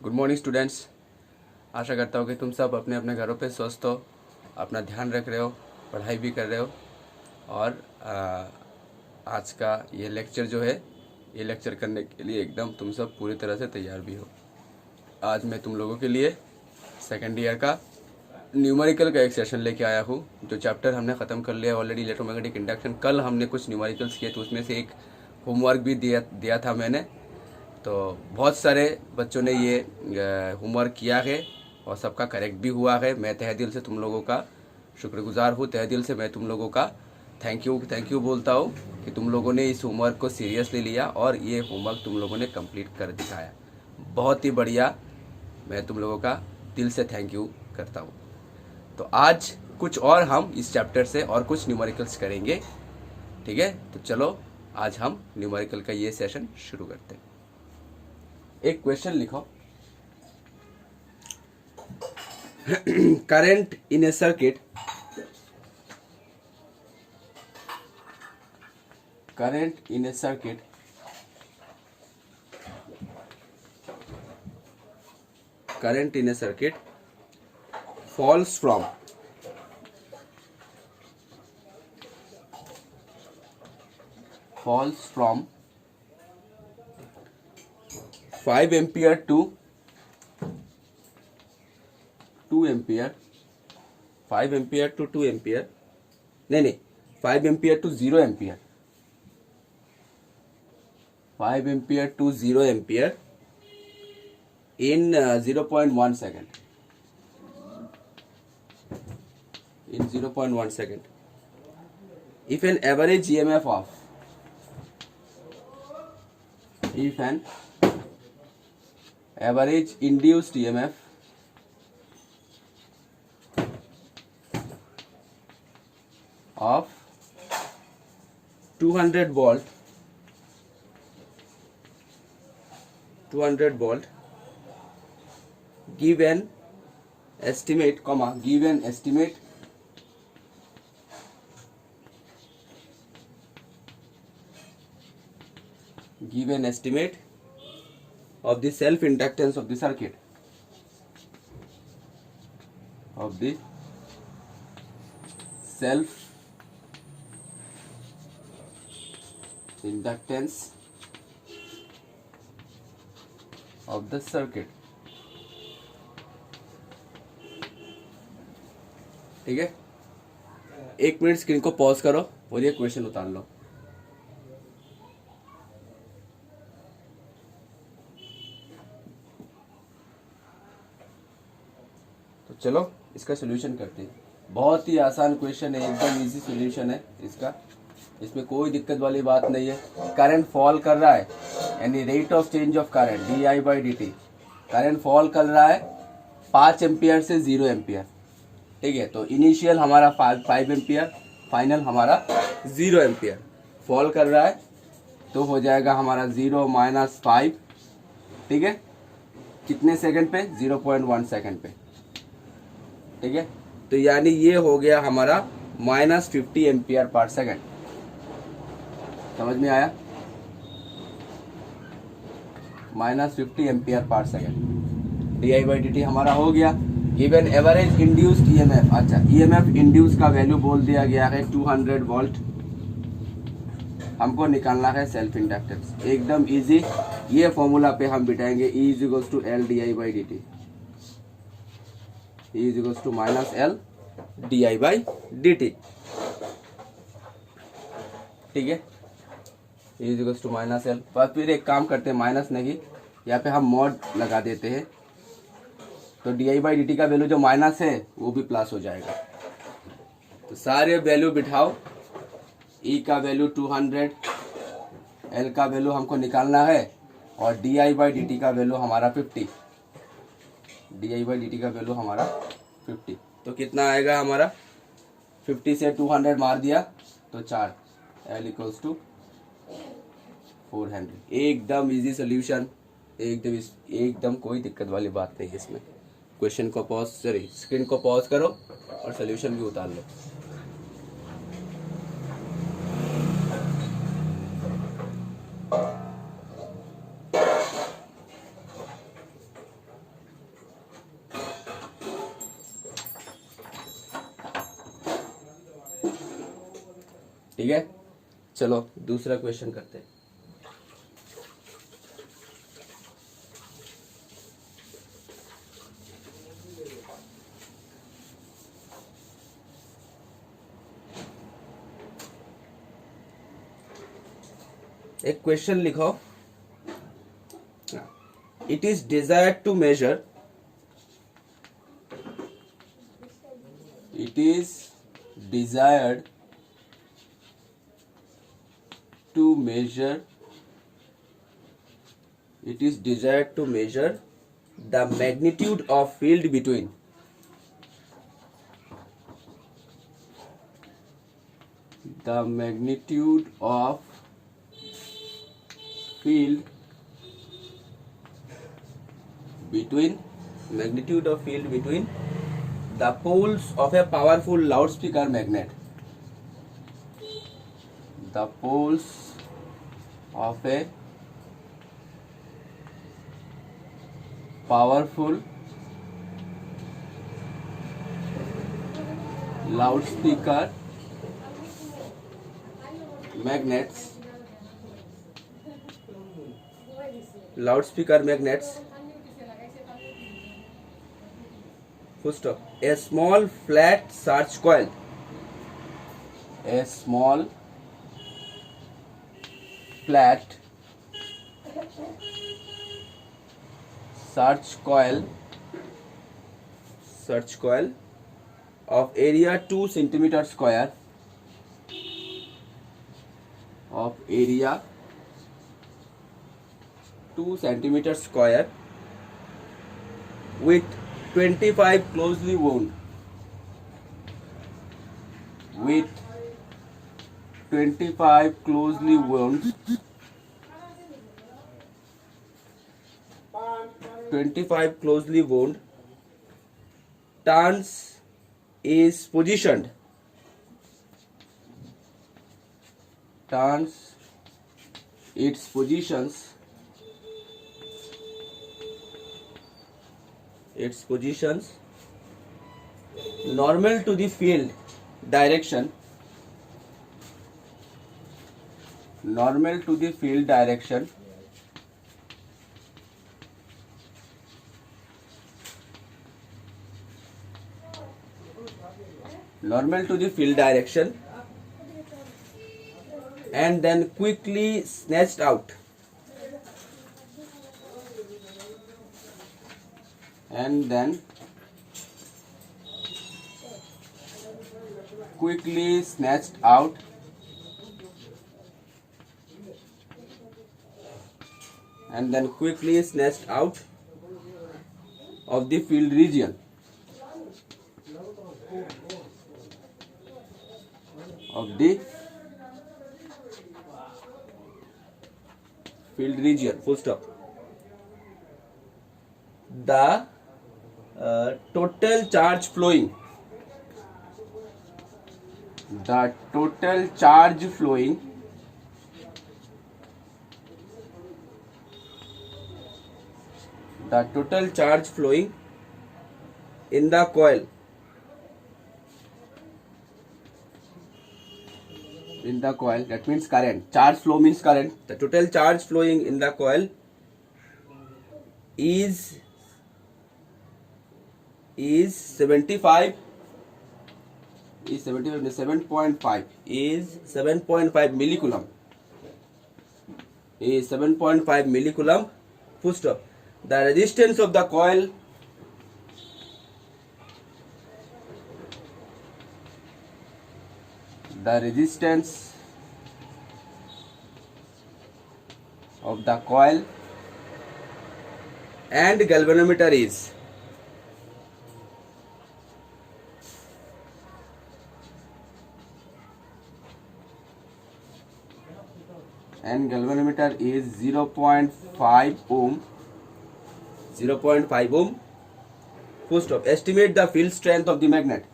Good morning students. आशा करता हूँ कि तुम सब अपने अपने घरों पे स्वस्थ हो, अपना ध्यान रख रहे हो, पढ़ाई भी कर रहे हो और आज का ये लेक्चर जो है ये लेक्चर करने के लिए एकदम तुम सब पूरी तरह से तैयार भी हो। आज मैं तुम लोगों के लिए सेकेंड ईयर का न्यूमेरिकल का एक सेशन लेके आया हूँ। जो चैप्टर हमने ख़त्म कर लिया ऑलरेडी, इलेक्ट्रोमैग्नेटिक इंडक्शन। कल हमने कुछ न्यूमेरिकल्स किए तो उसमें से एक होमवर्क भी दिया था मैंने। तो बहुत सारे बच्चों ने ये होमवर्क किया है और सबका करेक्ट भी हुआ है। मैं तहे दिल से तुम लोगों का शुक्रगुजार हूँ। तहे दिल से मैं तुम लोगों का थैंक यू बोलता हूँ कि तुम लोगों ने इस होमवर्क को सीरियसली लिया और ये होमवर्क तुम लोगों ने कंप्लीट कर दिखाया। बहुत ही बढ़िया। मैं तुम लोगों का दिल से थैंक यू करता हूँ। तो आज कुछ और हम इस चैप्टर से और कुछ न्यूमेरिकल्स करेंगे, ठीक है। तो चलो आज हम न्यूमेरिकल का ये सेशन शुरू करते हैं। एक क्वेश्चन लिखो। Current in A circuit, current in a circuit falls from 5 ampere to 2 ampere, 5 ampere to 2 ampere, नहीं 5 ampere to 0 ampere, 5 ampere to 0 ampere in 0.1 second, in 0.1 second. If an average EMF of, if an average induced EMF of 200 volt give an estimate, of the self inductance of the circuit, of the self inductance of the circuit, ठीक है। 1 minute screen को pause करो और ये question उतार लो। तो चलो इसका सोल्यूशन करते हैं। बहुत ही आसान क्वेश्चन है, एकदम इजी सोल्यूशन है इसका, इसमें कोई दिक्कत वाली बात नहीं है। करंट फॉल कर रहा है, यानी rate of change of current di/dt, current fall कर रहा है 5 एम्पियर से 0 एम्पियर, ठीक है। तो इनिशियल हमारा 5 एम्पियर, फाइनल हमारा 0 एम्पियर। फॉल कर रहा है तो हो जाएगा हमारा 0 - 5, ठीक है। कितने सेकंड पे? 0.1 सेकंड पे, ठीक है। तो यानी ये हो गया हमारा -50 एम्पियर पर सेकंड। समझ में आया? -50 एम्पियर पर सेकंड di/dt हमारा हो गया। गिवन एवरेज इंड्यूस्ड ईएमएफ, अच्छा ईएमएफ इंड्यूस का वैल्यू बोल दिया गया है 200 वोल्ट। हमको निकालना है सेल्फ इंडक्टेंस, एकदम इजी। ये फॉर्मूला पे हम बिठाएंगे E = L di/dt, E = -L di/dt, ठीक है। E = -L। पर फिर एक काम करते हैं, माइनस नहीं, यहाँ पे हम मॉड लगा देते हैं, तो di/dt का वैल्यू जो माइनस है वो भी प्लस हो जाएगा। तो सारे वैल्यू बिठाओ। E का वैल्यू 200, L का वैल्यू हमको निकालना है और di/dt का वैल्यू हमारा 50, di/dt का वैल्यू हमारा 50। तो कितना आएगा हमारा? 50 से 200 मार दिया तो 4, L = 400। एकदम इजी सोल्यूशन, एकदम कोई दिक्कत वाली बात नहीं है इसमें। क्वेश्चन को पॉज, सॉरी स्क्रीन को पॉज करो और सोल्यूशन भी उतार लो। ठीक है, चलो दूसरा क्वेश्चन करते हैं। एक क्वेश्चन लिखो, it is desired to measure, it is desired to measure, it is desired to measure the magnitude of field between the magnitude of field between the poles of a powerful loudspeaker magnet. The poles of a powerful loudspeaker magnets full stop. A small flat search coil, a small flat search coil of area 2 centimeter square, of area 2 centimeter square with 25 closely wound, with 25 closely wound, 25 closely wound turns is positioned, turns its positions normal to the field direction, normal to the field direction, normal to the field direction, and then quickly snatched out, and then quickly snatched out, and then quickly snatched out of the field region, of the field region, full stop. The total charge flowing, the total charge flowing in the coil, that means current, charge flow means current, the total charge flowing in the coil is 7.5 millicoulomb, is 7.5 millicoulomb, full stop. The resistance of the coil, the resistance of the coil and galvanometer is, and galvanometer is 0.5 ohm, 0.5 ohm, full stop. Estimate the field strength of the magnet,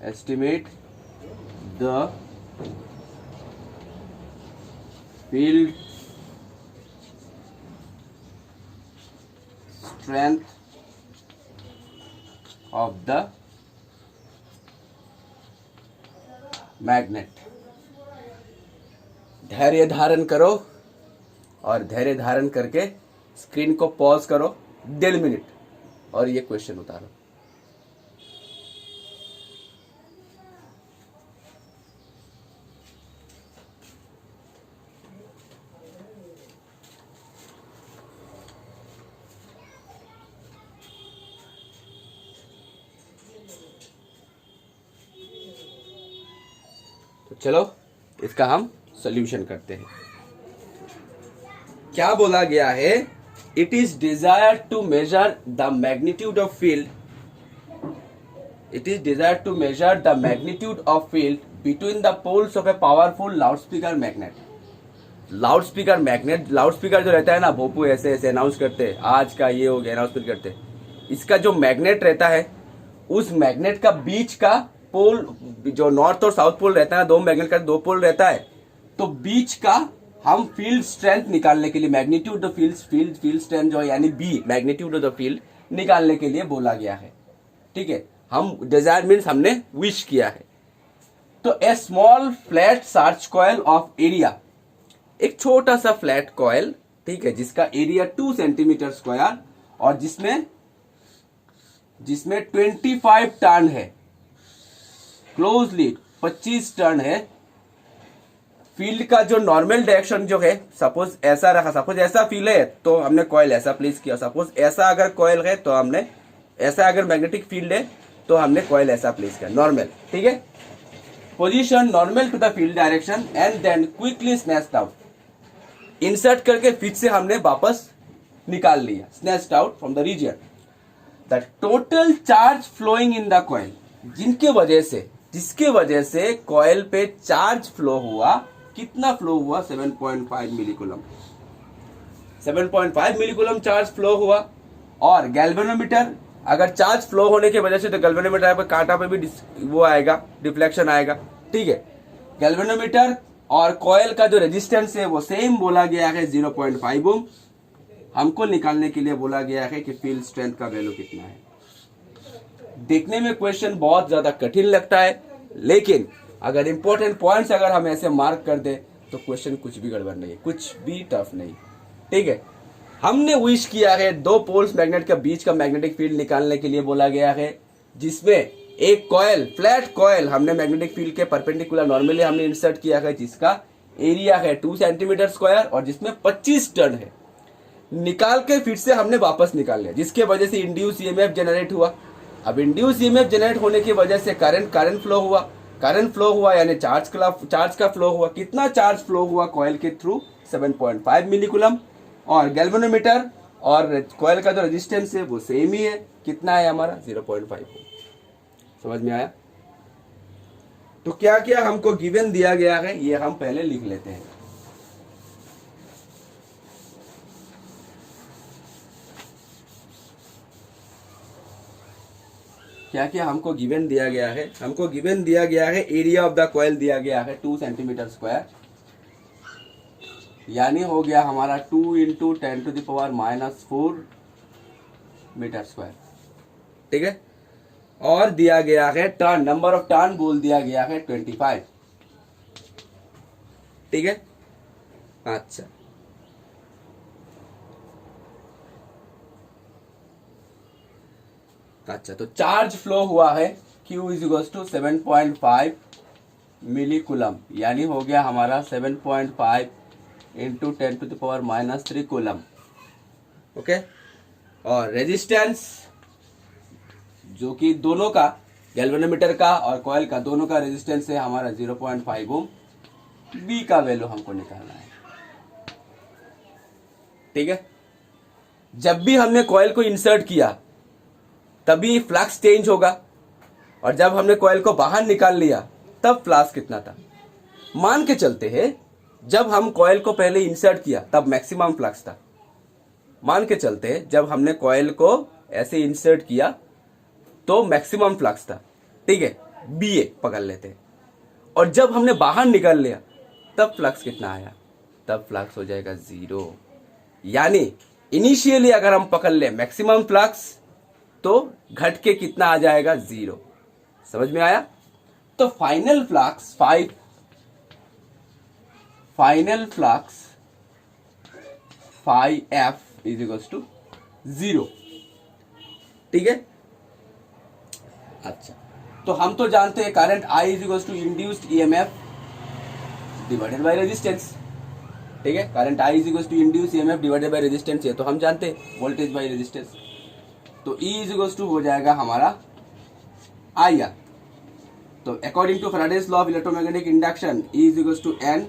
estimate the field strength of the magnet. धैर्य धारण करो और धैर्य धारण करके screen को pause करो 1.5 minute और ये क्वेश्चन उतारो। तो चलो इसका हम सॉल्यूशन करते हैं। क्या बोला गया है? It is desire to measure the magnitude of field, it is desire to measure the magnitude of field between the poles of a powerful loudspeaker magnet. Loudspeaker magnet, loudspeaker जो रहता है ना, भोपू ऐसे ऐसे अनाउंस करते हैं, आज का ये हो गया, अनाउंसमेंट करते हैं। इसका जो मैग्नेट रहता है, उस मैग्नेट का बीच का पोल, जो नॉर्थ और साउथ पोल रहता है ना, दो मैग्नेट का 2 पोल रहता है, तो बीच का हम फील्ड स्ट्रेंथ निकालने के लिए, मैग्नीट्यूड ऑफ फील्ड स्ट्रेंथ जो है, यानी B, magnitude of the field निकालने के लिए बोला गया है। ठीक है, हम डिजायर मीन्स हमने विश किया है। तो a small flat charge coil of area, एक छोटा सा फ्लैट कॉइल, ठीक है, जिसका एरिया 2 सेंटीमीटर स्क्वायर और जिसमें 25 टर्न है, क्लोजली 25 टर्न है। फील्ड का जो नॉर्मल डायरेक्शन जो है, सपोज ऐसा रखा, सपोज ऐसा फील्ड है तो हमने कॉइल ऐसा प्लेस किया, सपोज ऐसा अगर कॉइल है तो हमने ऐसा, अगर मैग्नेटिक फील्ड है तो हमने कॉइल ऐसा प्लेस किया, नॉर्मल। ठीक है, position normal to the field direction and then quickly snatched out, insert करके फिर से हमने वापस निकाल लिया, snatched out from the region. The total charge flowing in the coil, जिसके वजह से कॉइल पे चार्ज फ्लो हुआ, कितना फ्लो हुआ? 7.5 मिलीकूलम, 7.5 मिलीकूलम चार्ज फ्लो हुआ। और गैल्वेनोमीटर, अगर चार्ज फ्लो होने की वजह से, तो गैल्वेनोमीटर पे कांटा पे भी वो आएगा, डिफ्लेक्शन आएगा। ठीक है, गैल्वेनोमीटर और कॉइल का जो रेजिस्टेंस है वो सेम बोला गया है 0.5 ओम। हमको निकालने के लिए बोला गया है कि फील्ड स्ट्रेंथ का वैल्यू कितना है। देखने में क्वेश्चन बहुत ज्यादा कठिन लगता है, लेकिन अगर इंपॉर्टेंट पॉइंट्स अगर हम ऐसे मार्क कर दे तो क्वेश्चन कुछ भी गड़बड़ नहीं है, कुछ भी टफ नहीं। ठीक है, हमने विश किया है 2 पोल्स मैग्नेट के बीच का मैग्नेटिक फील्ड निकालने के लिए बोला गया है, जिसमें एक कॉइल, फ्लैट कॉइल हमने मैग्नेटिक फील्ड के परपेंडिकुलर नॉर्मली हमने इंसर्ट किया है, जिसका एरिया है 2 सेंटीमीटर स्क्वायर और जिसमें 25 टर्न है। निकाल के फिर से हमने वापस निकाल लिया, जिसके वजह से इंड्यूस ईएमएफ जनरेट हुआ। अब इंड्यूस ईएमएफ जनरेट होने की वजह से करंट फ्लो हुआ, यानी चार्ज का फ्लो हुआ। कितना चार्ज फ्लो हुआ कॉइल के थ्रू? 7.5 मिलीकूलम। और गैल्वेनोमीटर और कॉइल का जो रेजिस्टेंस है वो सेम ही है, कितना है हमारा? 0.5। समझ में आया? तो क्या क्या हमको गिवन दिया गया है ये हम पहले लिख लेते हैं। क्या क्या हमको गिवन दिया गया है? हमको गिवन दिया गया है, एरिया ऑफ द कॉइल दिया गया है 2 सेंटीमीटर स्क्वायर, यानी हो गया हमारा 2 इंटू 10⁻⁻4 मीटर स्क्वायर। ठीक है, और दिया गया है टर्न, नंबर ऑफ टर्न बोल दिया गया है 25। ठीक है, अच्छा तो चार्ज फ्लो हुआ है Q = 7.5 मिलीकूलम, यानी हो गया हमारा 7.5 इंटू 10⁻³ कूलम। ओके, और रेजिस्टेंस जो कि दोनों का, गैल्वेनोमीटर का और कॉइल का, दोनों का रेजिस्टेंस है हमारा 0.5 ओम। बी का वैल्यू हमको निकालना है। ठीक है, जब भी हमने कॉइल को इंसर्ट किया तभी फ्लक्स चेंज होगा, और जब हमने कॉइल को बाहर निकाल लिया तब फ्लक्स कितना था? मान के चलते हैं जब हम कॉइल को पहले इंसर्ट किया तब मैक्सिमम फ्लक्स था। मान के चलते हैं जब हमने कॉइल को ऐसे इंसर्ट किया तो मैक्सिमम फ्लक्स था। ठीक है, BA पकड़ लेते हैं। और जब हमने बाहर निकाल लिया तब फ्लक्स कितना आया? तब फ्लक्स हो जाएगा 0। यानी इनिशियली अगर हम पकड़ ले मैक्सिमम फ्लक्स तो घट के कितना आ जाएगा? 0। समझ में आया? तो final flux phi F is equal to 0। ठीक है। अच्छा, तो हम तो जानते हैं current I is equal to induced EMF divided by resistance. ठीक है, current I is equal to induced EMF divided by resistance, ये तो हम जानते हैं वोल्टेज बाय रेजिस्टेंस। तो ई इज इक्वल टू हो जाएगा हमारा आई आर। तो according to Faraday's law of electromagnetic induction E is equal to N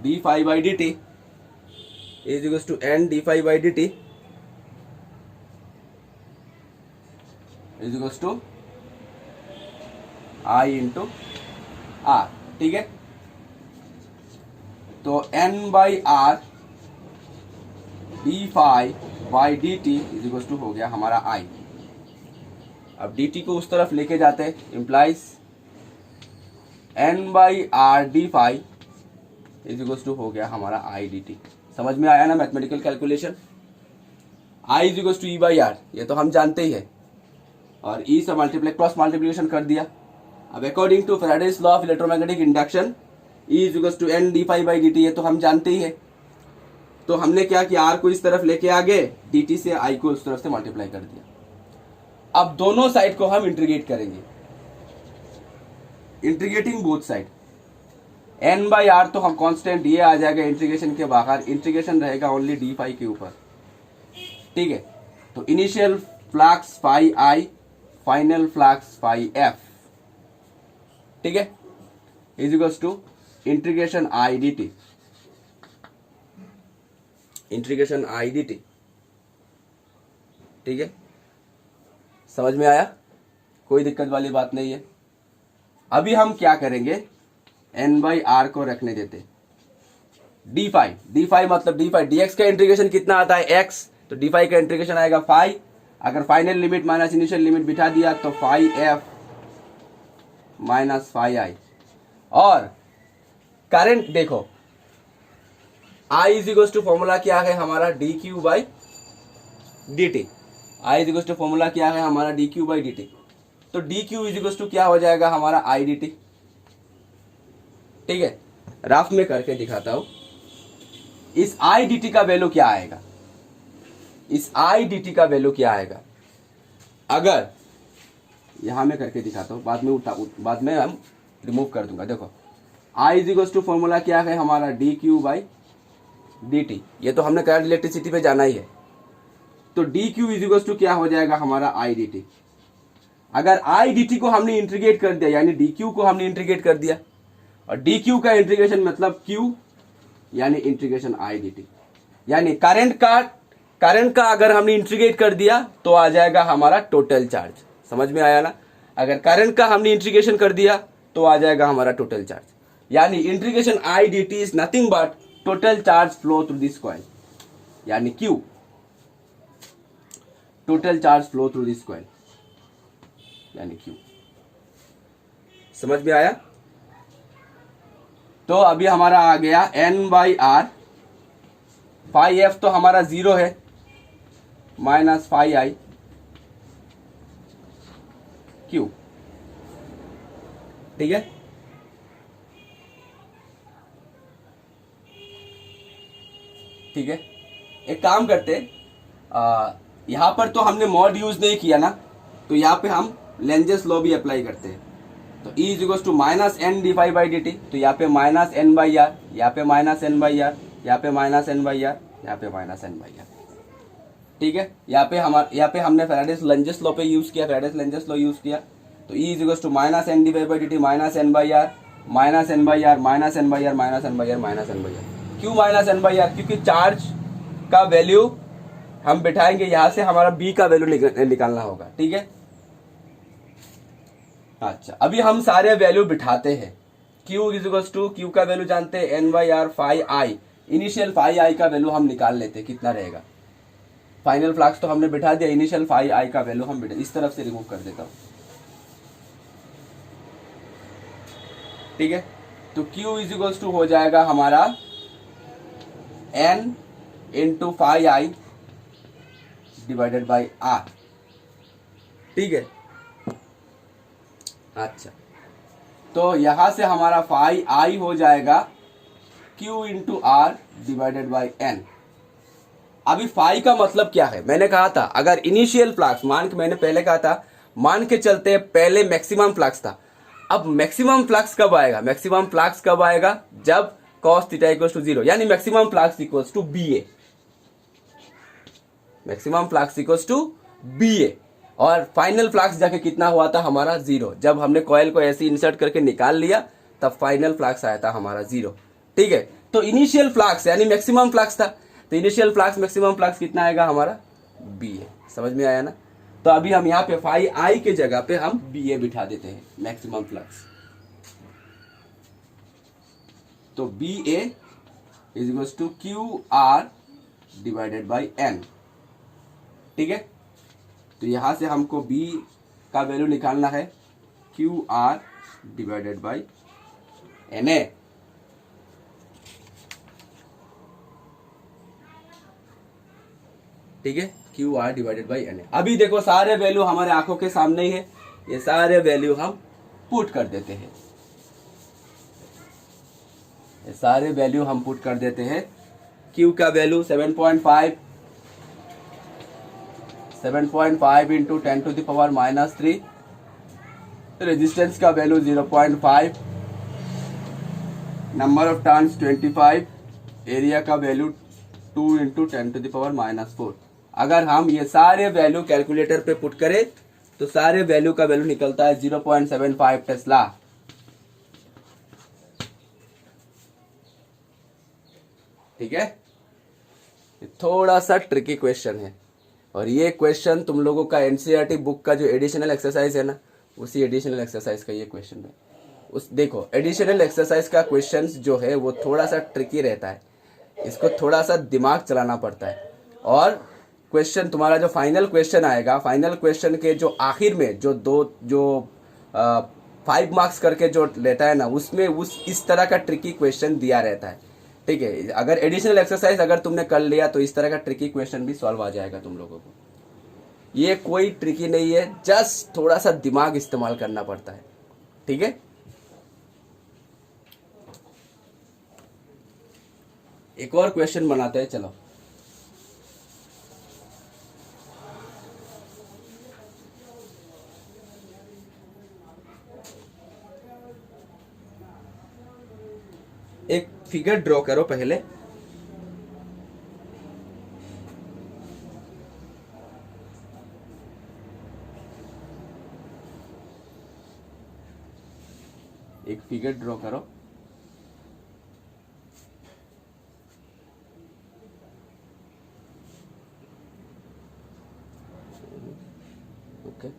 D phi by D T is equal to N D phi by D T is equal to I into R. ठीक है, तो N by R D phi by D T is equal to हो गया हमारा आई। अब D T को उस तरफ लेके जाते हैं, implies N by R D phi is equal to हो गया हमारा आई डी टी। समझ में आया ना mathematical calculation. I is equal to E by R, ये तो हम जानते ही है, और ई से मल्टीप्लाई क्रॉस मल्टीप्लिकेशन कर दिया। अब according to Faraday's law of electromagnetic induction E is equal to N D phi by D T, ये तो हम जानते ही है। तो हमने क्या किया, आर को इस तरफ लेके आ गए, डी टी से आई को उस तरफ से मल्टीप्लाई कर दिया। अब दोनों साइड को हम इंटीग्रेट करेंगे, integrating both side. N by R तो हम कांस्टेंट ये आ जाएगा इंटीग्रेशन के बाहर, इंटीग्रेशन रहेगा ओनली डी फाई के ऊपर। ठीक है, तो initial flux phi I, final flux phi F. ठीक है, is equals to integration I D T, integration I D T. ठीक है, समझ में आया, कोई दिक्कत वाली बात नहीं है। अभी हम क्या करेंगे, एन बाई आर को रखने देते, डी फाई मतलब डी फाई, डी एक्स का इंटीग्रेशन कितना आता है एक्स, तो डी फाई का इंटीग्रेशन आएगा फाई। अगर final limit minus initial limit बिठा दिया तो phi F minus phi I. और करंट देखो, I is equal to formula क्या है हमारा, D Q by D T. I is equal to formula क्या है हमारा, D Q by D T. तो D Q is equal to क्या हो जाएगा हमारा आई डी टी। ठीक है, रफ में करके दिखाता हूं। इस आई डी टी का वैल्यू क्या आएगा, इस आई डी टी का वैल्यू क्या आएगा, अगर यहां में करके दिखाता हूं, बाद में हम रिमूव कर दूंगा। देखो, I is equal to formula क्या है हमारा, D Q by D T. ये तो हमने करंट इलेक्ट्रिसिटी पे जाना ही है। तो D Q is equal to क्या हो जाएगा हमारा आई डी टी। अगर आई डी टी को हमने इंटीग्रेट कर दिया, यानी डी क्यू को हमने इंटीग्रेट कर दिया, और डी क्यू का इंटीग्रेशन मतलब क्यू, यानी इंटीग्रेशन आई डी टी। यानी करंट का अगर हमने इंटीग्रेट कर दिया तो आ जाएगा हमारा टोटल चार्ज। समझ में आया ना, अगर करंट का हमने इंटीग्रेशन कर दिया तो आ जाएगा हमारा टोटल चार्ज। यानी integration I D T is nothing but total charge flow through this coil, यानी Q, total charge flow through this coil, यानी क्यू। समझ में आया। तो अभी हमारा आ गया N by R, phi F तो हमारा 0 है, माइनस फाई आई क्यू। ठीक है, ठीक है, एक काम करते, यहां पर तो हमने मॉड यूज नहीं किया ना, तो यहां पे हम लेंजेस लॉ भी अप्लाई करते हैं। तो E is equal to minus N D phi by D T, तो यहाँ पे माइनस एन बाई आर, यहाँ पे माइनस एन बाई आर, यहाँ पे माइनस एन बाई आर, यहाँ पे माइनस एन बाई आर। ठीक है, यहाँ पे हमने फैराडेज लेंजेस लॉ पे यूज किया, फैराडेज लेंजेस लॉ यूज किया। तो E is equal to minus N D phi by D T minus N by R, minus N by R, minus N by R, minus N by R, minus N by R. क्यों minus N by R, क्योंकि charge का value हम बिठाएंगे, यहां से हमारा B का value निकालना होगा। ठीक है, अच्छा, अभी हम सारे वैल्यू बिठाते हैं। Q is equal to, Q का वैल्यू जानते हैं N by R phi I, initial phi I का वैल्यू हम निकाल लेते हैं कितना रहेगा। फाइनल फ्लक्स तो हमने बिठा दिया, इनिशियल फाई आई का वैल्यू हम इस तरफ से रिमूव कर देता हूं। ठीक है, तो Q इज इक्वल टू हो जाएगा हमारा N into phi I divided by R. ठीक है, अच्छा, तो यहां से हमारा फाई आई हो जाएगा Q into R divided by N. अभी फाई का मतलब क्या है, मैंने कहा था अगर इनिशियल फ्लक्स मान के, मैंने पहले कहा था मान के चलते पहले मैक्सिमम फ्लक्स था। अब मैक्सिमम फ्लक्स कब आएगा, मैक्सिमम फ्लक्स कब आएगा जब cos थीटा इक्वल्स टू 0, यानी maximum flux equals to B A, maximum flux equals to B A. और फाइनल फ्लक्स जाके कितना हुआ था हमारा 0, जब हमने कॉइल को ऐसे इंसर्ट करके निकाल लिया तब फाइनल फ्लक्स आया था हमारा 0। ठीक है, तो इनिशियल फ्लक्स यानी मैक्सिमम फ्लक्स था, तो इनिशियल फ्लक्स मैक्सिमम फ्लक्स कितना आएगा हमारा बी ए। समझ में आया ना। तो अभी हम यहाँ पे फाई आई के जगह पे हम बी ए बिठा देते हैं मैक्सिमम फ्लक्स। तो B A is equals to Q R divided by N. ठीक है, तो यहां से हमको b का वैल्यू निकालना है Q R divided by N A. ठीक है, Q R divided by N A. अभी देखो सारे वैल्यू हमारे आंखों के सामने ही है, ये सारे वैल्यू हम पुट कर देते हैं, ये सारे वैल्यू हम पुट कर देते हैं। क्यू का value 7.5 into 10 to the power -3, resistance का value 0.5, number of turns 25, area का value 2 into 10 to the power -4। अगर हम ये सारे वैल्यू कैलकुलेटर पे पुट करें तो सारे वैल्यू का वैल्यू निकलता है 0.75 टेस्ला। ठीक है, थोड़ा सा ट्रिकी क्वेश्चन है, और ये क्वेश्चन तुम लोगों का एनसीईआरटी बुक का जो एडिशनल एक्सरसाइज है ना, उसी एडिशनल एक्सरसाइज का ये क्वेश्चन है। उस देखो एडिशनल एक्सरसाइज का क्वेश्चन जो है वो थोड़ा सा ट्रिकी रहता है, इसको थोड़ा सा दिमाग चलाना पड़ता है। और क्वेश्चन तुम्हारा जो फाइनल क्वेश्चन आएगा, फाइनल क्वेश्चन के जो आखिर में जो 5 मार्क्स करके जो लेता है ना, उसमें इस तरह का ट्रिकी क्वेश्चन दिया रहता है। ठीक है, अगर एडिशनल एक्सरसाइज अगर तुमने कर लिया तो इस तरह का ट्रिकी क्वेश्चन भी सॉल्व आ जाएगा तुम लोगों को। ये कोई ट्रिकी नहीं है, जस्ट थोड़ा सा दिमाग इस्तेमाल करना पड़ता है। ठीक है, एक और क्वेश्चन बनाते हैं, चलो। एक फिगर ड्रॉ करो पहले। एक फिगर ड्रॉ करो। Okay,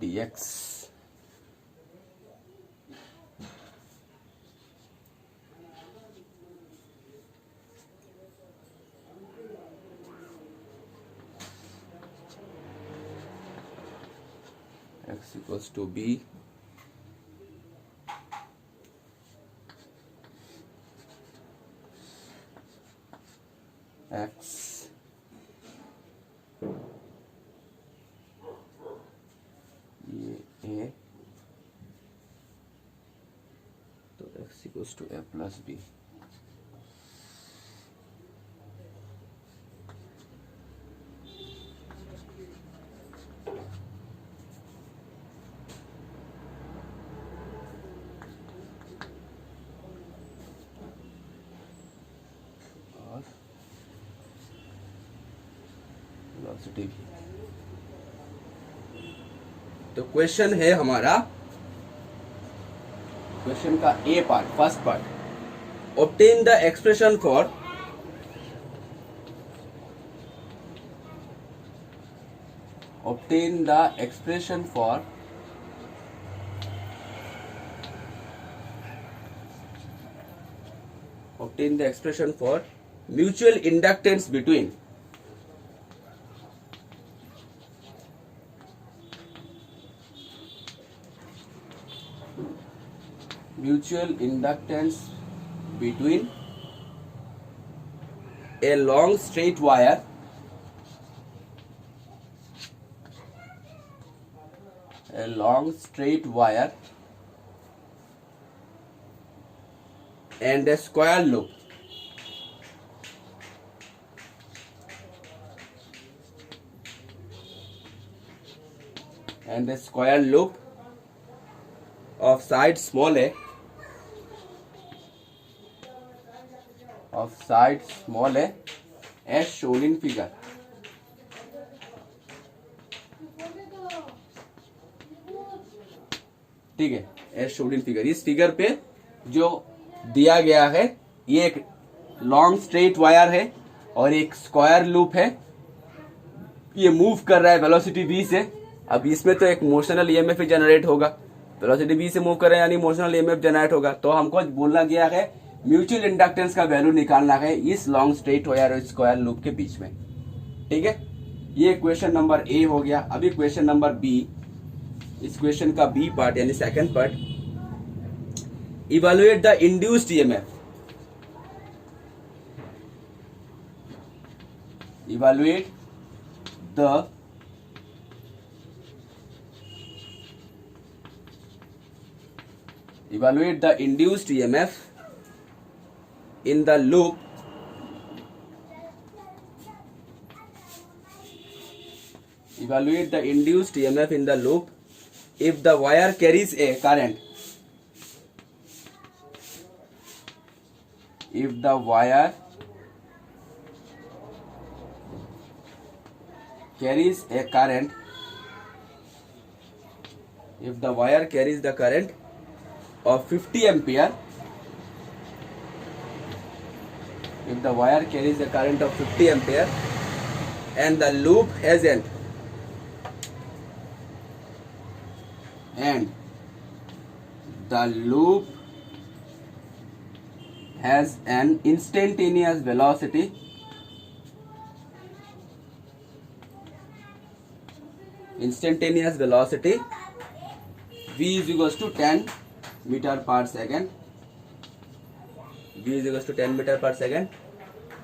dx x equals to b, x ये a, तो x equals to a plus b। Velocity भी। तो क्वेश्चन है हमारा, क्वेश्चन का A part, first part, obtain the expression for obtain the expression for mutual inductance between between a long straight wire and a square loop of side small a as shown in figure. ठीक है, as showed in figure. इस figure पे जो दिया गया है ये एक लॉन्ग स्ट्रेट वायर है और एक स्क्वायर लूप है. ये मूव कर रहा है वेलोसिटी v से. अब इसमें तो एक मोशनल ईएमएफ जनरेट होगा. वेलोसिटी v से मूव कर रहे हैं यानी मोशनल ईएमएफ जनरेट होगा. तो हमको बोलना गया है म्यूचुअल इंडक्टेंस का वैल्यू निकालना है इस लॉन्ग स्ट्रेट वायर और स्क्वायर लूप के बीच में. ठीक है, ये क्वेश्चन नंबर ए हो गया. अभी क्वेश्चन नंबर बी, इस क्वेश्चन का बी पार्ट यानी second part, evaluate the induced EMF. Evaluate the induced EMF in the loop if the wire carries a current. If the wire carries the current of 50 ampere, and the loop has an instantaneous velocity v is equals to 10 meter per second.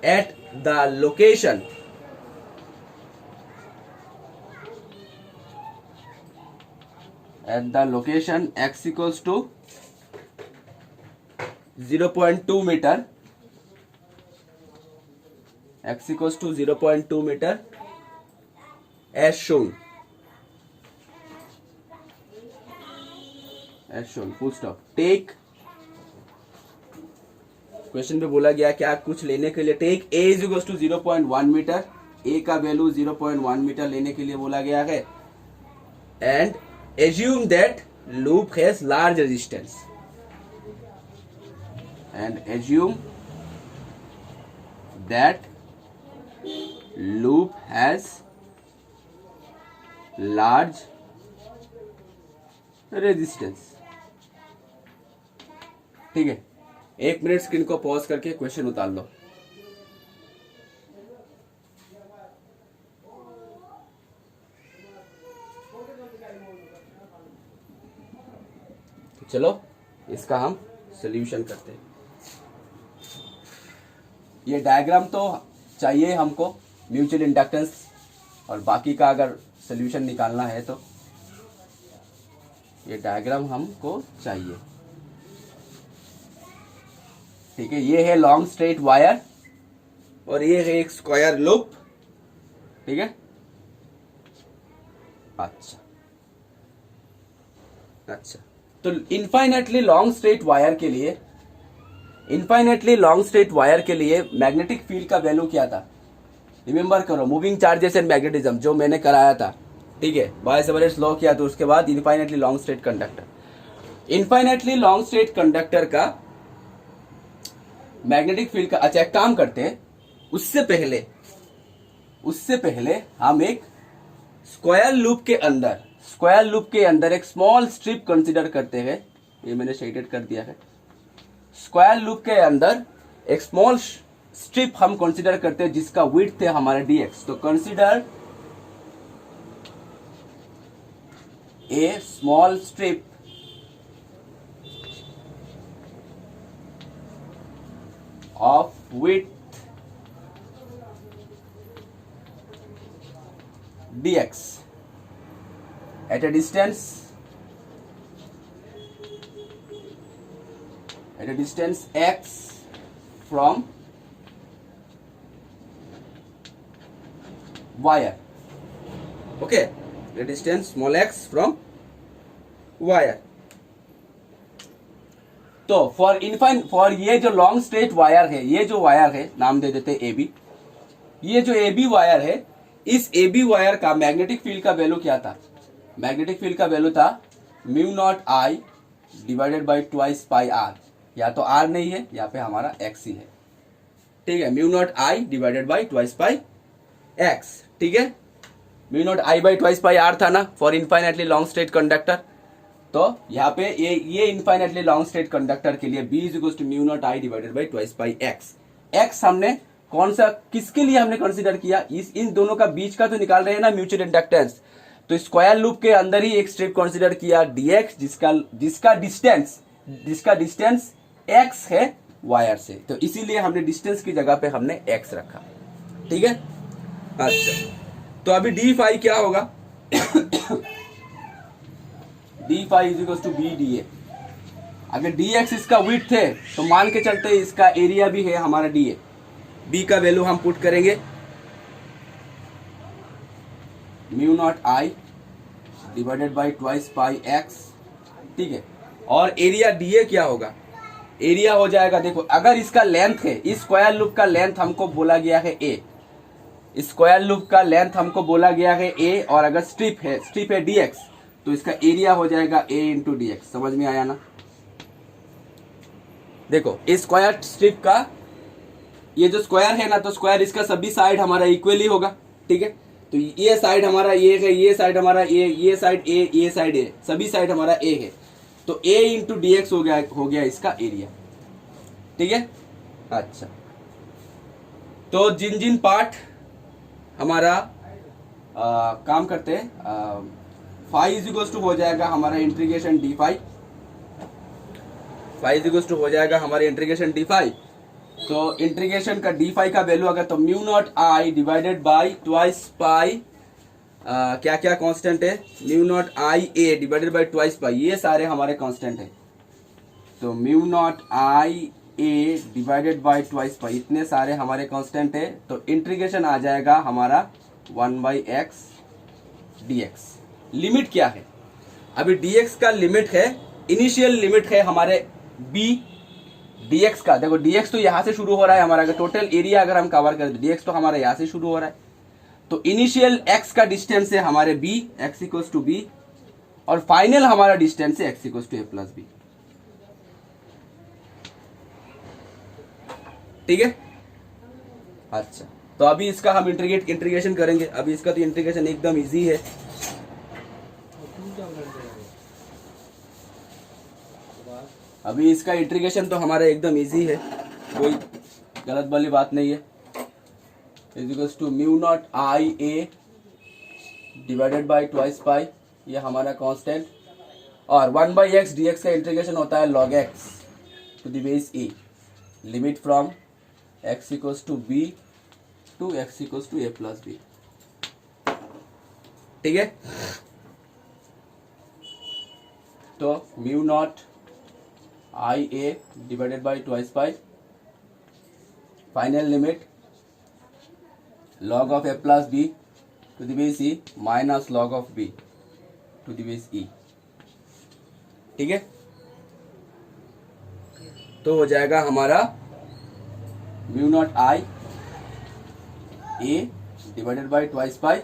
At the location x equals to 0.2 meter, as shown. Full stop. Take, question पे बोला गया क्या कुछ लेने के लिए take a is equal to 0.1 metre. a का value 0.1 metre लेने के लिए बोला गया है. And assume that loop has large resistance. ठीक है, 1 मिनट स्क्रीन को पॉज करके क्वेश्चन उतार लो. तो चलो इसका हम सॉल्यूशन करते हैं. ये डायग्राम तो चाहिए हमको म्यूचुअल इंडक्टेंस और बाकी का अगर सॉल्यूशन निकालना है तो ये डायग्राम हमको चाहिए. ठीक है, ये है लॉन्ग स्ट्रेट वायर और ये है एक स्क्वायर लूप. ठीक है, अच्छा तो इनफाइनेटली लॉन्ग स्ट्रेट वायर के लिए मैग्नेटिक फील्ड का वैल्यू क्या था? रिमेंबर करो, मूविंग चार्जेस एंड मैग्नेटिज्म जो मैंने कराया था. ठीक है, बाय सेवरेट्स लॉ किया तो उसके बाद इनफाइनेटली लॉन्ग स्ट्रेट कंडक्टर का मैग्नेटिक फील्ड का. अच्छा, एक काम करते हैं, उससे पहले हम एक स्क्वायर लूप के अंदर एक स्मॉल स्ट्रिप कंसीडर करते हैं. ये मैंने शेडेड कर दिया है. स्क्वायर लूप के अंदर एक स्मॉल स्ट्रिप हम कंसीडर करते हैं जिसका विड्थ है हमारा dx. तो consider a small strip of width dx at a distance x from wire. Okay, the distance small x from wire. तो फॉर ये जो लॉन्ग स्ट्रेट वायर है, ये जो वायर है नाम दे देते ए बी, ये जो ए बी वायर है, इस ए बी वायर का मैग्नेटिक फील्ड का वैल्यू क्या था? मैग्नेटिक फील्ड का वैल्यू था mu naught I divided by twice pi R. या तो आर नहीं है, यहाँ पे हमारा एक्स ही है. ठीक है, mu naught I divided by twice pi X. ठीक है, mu naught I by twice pi R था ना for infinitely long straight conductor. तो यहाँ पे ये इनफाइनेटली लॉन्ग स्ट्रेट कंडक्टर के लिए B is equal to mu naught I divided by twice pi X. X हमने कौन सा, किसके लिए हमने कंसीडर किया? इन दोनों का बीच का तो निकाल रहे हैं ना म्यूचुअल इंडक्टेंस. तो स्क्वायर लूप के अंदर ही एक स्ट्रिप कंसीडर किया dx, जिसका डिस्टेंस x है वायर से. तो इसीलिए हमने डिस्टेंस की जगह पे हमने x रखा. ठीक है, अच्छा. तो अभी डी फाई क्या होगा? D phi is equal to B D A. अगर डी एक्स इसका विड्थ है तो मान के चलते इसका एरिया भी है हमारा डी ए. बी का वैल्यू हम पुट करेंगे mu naught I divided by twice pi X. ठीक है, और एरिया डी ए क्या होगा? एरिया हो जाएगा, देखो अगर इसका लेंथ है, इस स्क्वायर लूप का लेंथ हमको बोला गया है ए, स्क्वायर लूप का लेंथ हमको बोला गया है ए, और अगर स्ट्रिप है dx, तो इसका एरिया हो जाएगा a इंटू डी एक्स. समझ में आया ना? देखो इस स्क्वायर स्ट्रिप का ये जो स्क्वायर है ना, तो स्क्वायर इसका सभी साइड हमारा इक्वली होगा. ठीक है, तो ये साइड हमारा ये है, ये साइड हमारा ये साइड ए, ये साइड ए, सभी साइड हमारा ए है. तो a इंटू डी एक्स हो गया इसका एरिया. ठीक है, अच्छा. तो जिन पार्ट हमारा काम करते हैं, फाई इज इक्वल टू हो जाएगा हमारा integration D phi. Phi is equal to हो जाएगा हमारे इंटीग्रेशन डी फाई. तो इंटीग्रेशन का डी फाई का वैल्यू अगर, तो mu naught I divided by twice pi, क्या क्या कांस्टेंट है? Mu naught I A divided by twice pi, ये सारे हमारे कांस्टेंट है. तो mu naught I A divided by twice pi, इतने सारे हमारे कांस्टेंट है. तो इंटीग्रेशन आ जाएगा हमारा 1 by X D x. Limit क्या है? अभी dx का लिमिट है, इनिशियल लिमिट है हमारे b dx का. देखो dx तो यहां से शुरू हो रहा है हमारा, अगर टोटल एरिया अगर हम कवर करें तो dx तो हमारा यहां से शुरू हो रहा है. तो इनिशियल x का डिस्टेंस है हमारे b, x equals to b, और फाइनल हमारा डिस्टेंस है x equals to a plus b. ठीक है, अच्छा. तो अभी इसका हम इंटीग्रेशन करेंगे. अभी इसका तो इंटीग्रेशन एकदम इजी है. अभी इसका इंटीग्रेशन तो हमारा एकदम इजी है, कोई गलत वाली बात नहीं है. Is equals to mu naught I A divided by twice pi, ये हमारा कांस्टेंट, और 1 बाई एक्स डी एक्स का इंटीग्रेशन होता है log X to the base e. Limit from X equals to B to X equals to A plus B. ठीक है, तो mu naught I A divided by twice pi, final limit log of a plus b to the base e minus log of b to the base e. ठीक है, तो हो जाएगा हमारा mu naught I A divided by twice pi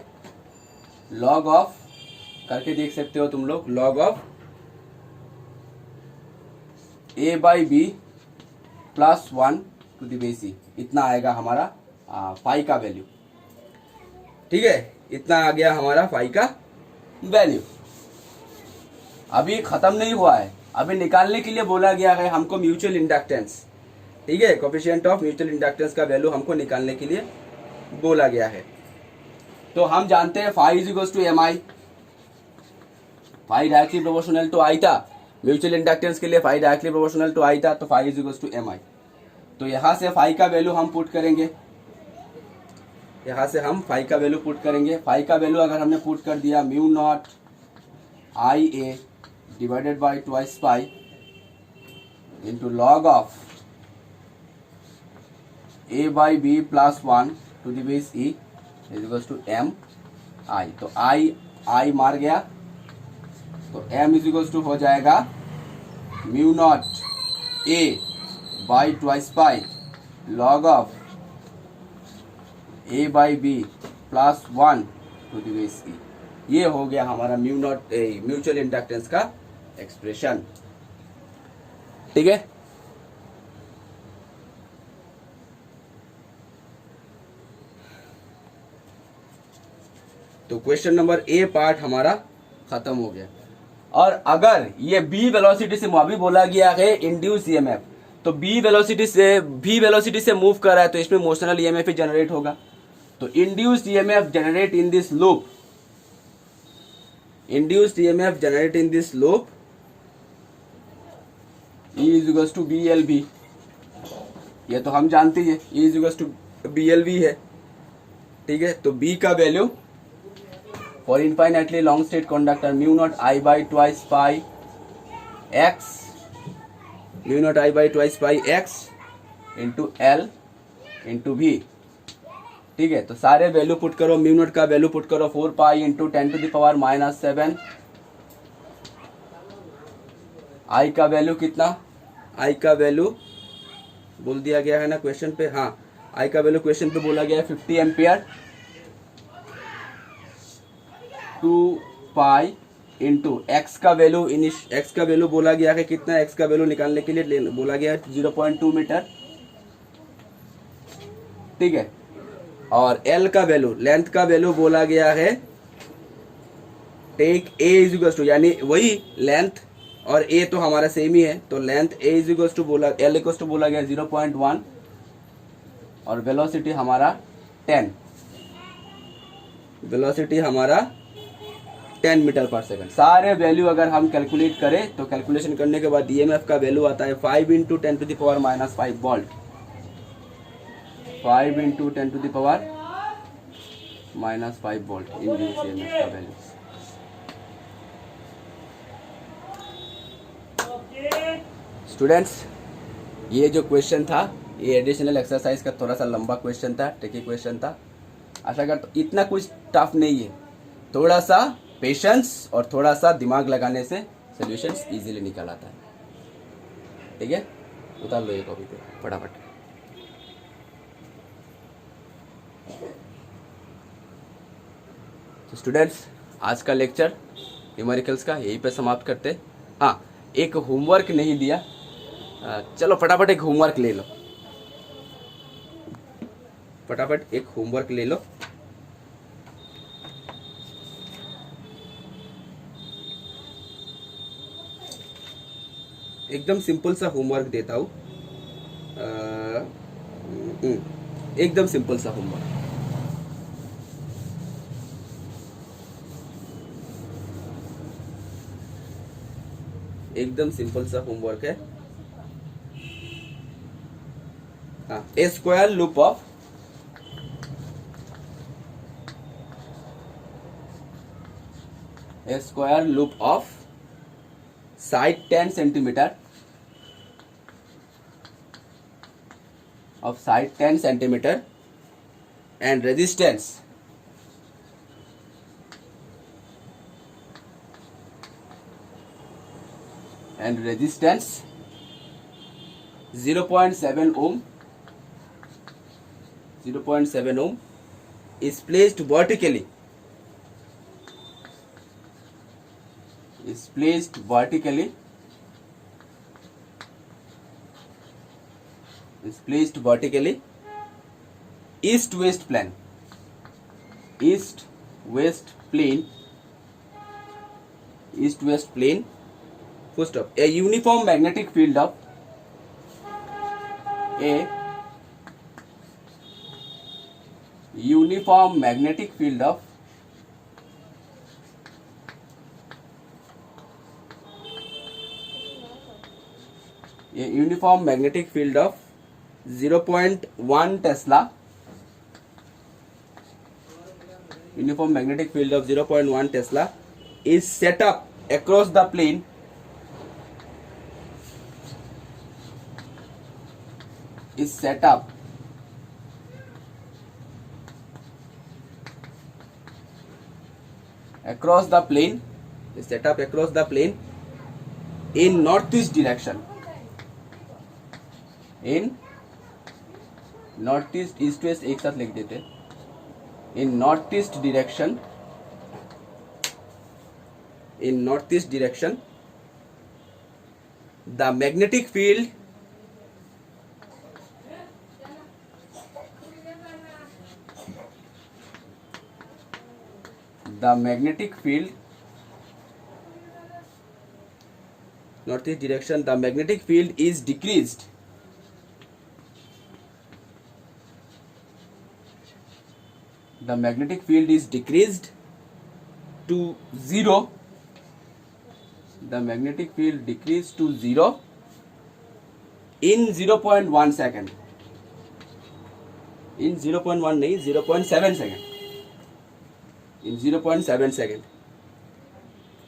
log of, करके देख सकते हो तुम लोग, log of a by B plus 1 to the base e. इतना आएगा हमारा फाई का वैल्यू. ठीक है, इतना आ गया हमारा फाई का वैल्यू. अभी खत्म नहीं हुआ है, अभी निकालने के लिए बोला गया है हमको म्यूचुअल इंडक्टेंस. ठीक है, कोफिशिएंट ऑफ म्यूचुअल इंडक्टेंस का वैल्यू हमको निकालने के लिए बोला गया है. तो हम जानते हैं phi is equal to M I. Phi directly proportional to I था, म्यूचुअल इंडक्टेंस के लिए phi directly proportional to I था, तो phi is equal to M I. तो यहाँ से फाई का वैल्यू हम पुट करेंगे, यहाँ से हम फाई का वैल्यू पुट करेंगे। फाई का वैल्यू अगर हमने पुट कर दिया mu naught I A divided by twice pi into log of A by B plus 1 to the base E is equals to M I. तो आई मार गया, तो एम इज इक्वल्स टू हो जाएगा mu naught A by twice pi log of A by B plus 1 to the base E. ये हो गया हमारा म्यू नॉट म्यूचुअल इंडक्टेंस का एक्सप्रेशन। ठीक है, तो क्वेश्चन नंबर ए पार्ट हमारा खत्म हो गया। और अगर ये बी वेलोसिटी से अभी बोला गया है इंड्यूस ईएमएफ, तो बी वेलोसिटी से मूव कर रहा है तो इसमें मोशनल ईएमएफ ही जनरेट होगा। तो induced EMF generate in this loop, induced EMF generate in this loop E is equals to B L B. ये तो हम जानते हैं E is equals to B L B है। ठीक है, तो B का value for infinitely long straight conductor mu naught I by twice pi X, mu naught I by twice pi X into L into V. ठीक है, तो सारे value put करो, म्यू नॉट का वैल्यू पुट करो 4 pi into 10 to the power -7। I का value कितना, आई का वैल्यू बोल दिया गया है ना क्वेश्चन पे, हाँ आई का वैल्यू क्वेश्चन पे बोला गया है 50 एम्पियर। 2 पाई इंटू एक्स का वैल्यू, एक्स का वैल्यू बोला गया है कितना, एक्स का वैल्यू निकालने के लिए बोला गया है 0.2 मीटर। ठीक है, और एल का वैल्यू, लेंथ का वैल्यू बोला गया है take A is equals to, यानी वही लेंथ और ए तो हमारा सेम ही है, तो length A is equals to बोला, एल इक्वल्स टू बोला गया 0.1 और वेलोसिटी हमारा 10, वेलोसिटी हमारा 10 मीटर पर सेकंड। सारे वैल्यू अगर हम कैलकुलेट करें तो कैलकुलेशन करने के बाद ईएमएफ का वैल्यू आता है 5 into 10 to the power -5 volt, 5 into 10 to the power -5 volt induce EMF का वैल्यू। स्टूडेंट्स, ये जो क्वेश्चन था ये एडिशनल एक्सरसाइज का थोड़ा सा लंबा क्वेश्चन था, ट्रिकी क्वेश्चन था। आशा करता हूँ इतना कुछ टफ नहीं है, थोड़ा सा पेशेंस और थोड़ा सा दिमाग लगाने से सॉल्यूशंस इजीली निकल आता है। ठीक है, उतार लो ये कॉपी पे फटाफट। तो स्टूडेंट्स, आज का लेक्चर न्यूमेरिकल्स का यहीं पे समाप्त करते। हाँ, एक होमवर्क नहीं दिया, चलो फटाफट एक होमवर्क ले लो, फटाफट एक होमवर्क ले लो। एकदम सिंपल सा होमवर्क देता हूँ, एकदम सिंपल सा होमवर्क। एकदम सिंपल सा होमवर्क है। हाँ, a square loop of side 10 centimetre of side 10 centimeter and resistance 0.7 ohm is placed vertically east west plane, full stop. A uniform magnetic field of 0.1 Tesla, uniform magnetic field of 0.1 Tesla is set up across the plane is set up across the plane in northeast direction, in northeast, east west एक साथ लिख देते, in northeast direction, the magnetic field northeast direction, the magnetic field is decreased to zero. The magnetic field decreased to zero in 0.1 second. In 0.1 नहीं, 0.7 second. In 0.7 second.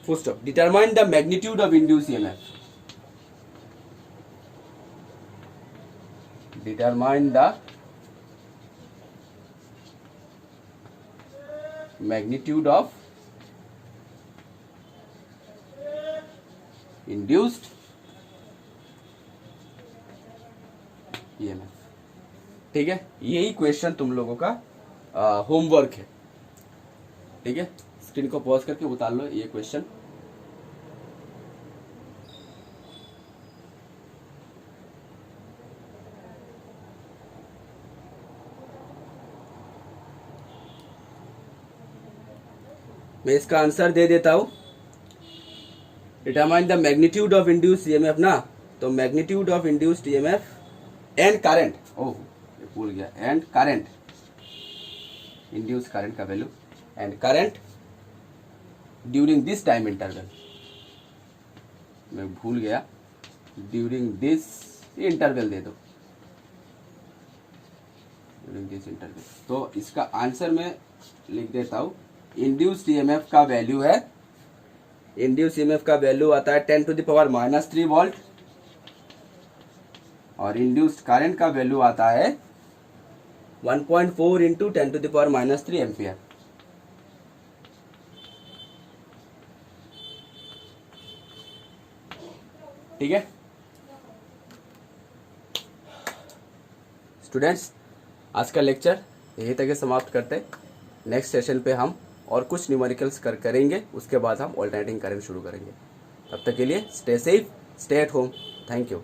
Full stop. Determine the magnitude of induced EMF. Determine the magnitude of induced EMF. ठीक है, यही question तुम लोगों का homework है. ठीक है, स्क्रीन को पॉज करके उतार लो ये क्वेश्चन. मैं इसका आंसर दे देता हूं. Determine the magnitude of induced EMF ना, तो magnitude of induced EMF and current, ओह ये भूल गया, एंड करंट, इंड्यूस्ड करंट का value and current during this time interval, मैं भूल गया, ड्यूरिंग दिस इंटरवल दे दो, ड्यूरिंग दिस इंटरवल. तो इसका आंसर मैं लिख देता हूं. इंड्यूस्ड ईएमएफ का वैल्यू है, इंड्यूस्ड ईएमएफ का वैल्यू आता है 10⁻³ वोल्ट और इंड्यूस्ड करंट का वैल्यू आता है 1.4 × 10⁻³ एम्पियर. ठीक है स्टूडेंट्स, आज का लेक्चर यही तक समाप्त करते. नेक्स्ट सेशन पे हम और कुछ न्यूमेरिकल्स करेंगे, उसके बाद हम ऑल्टरनेटिंग करंट शुरू करेंगे. तब तक के लिए stay safe, stay at home. Thank you.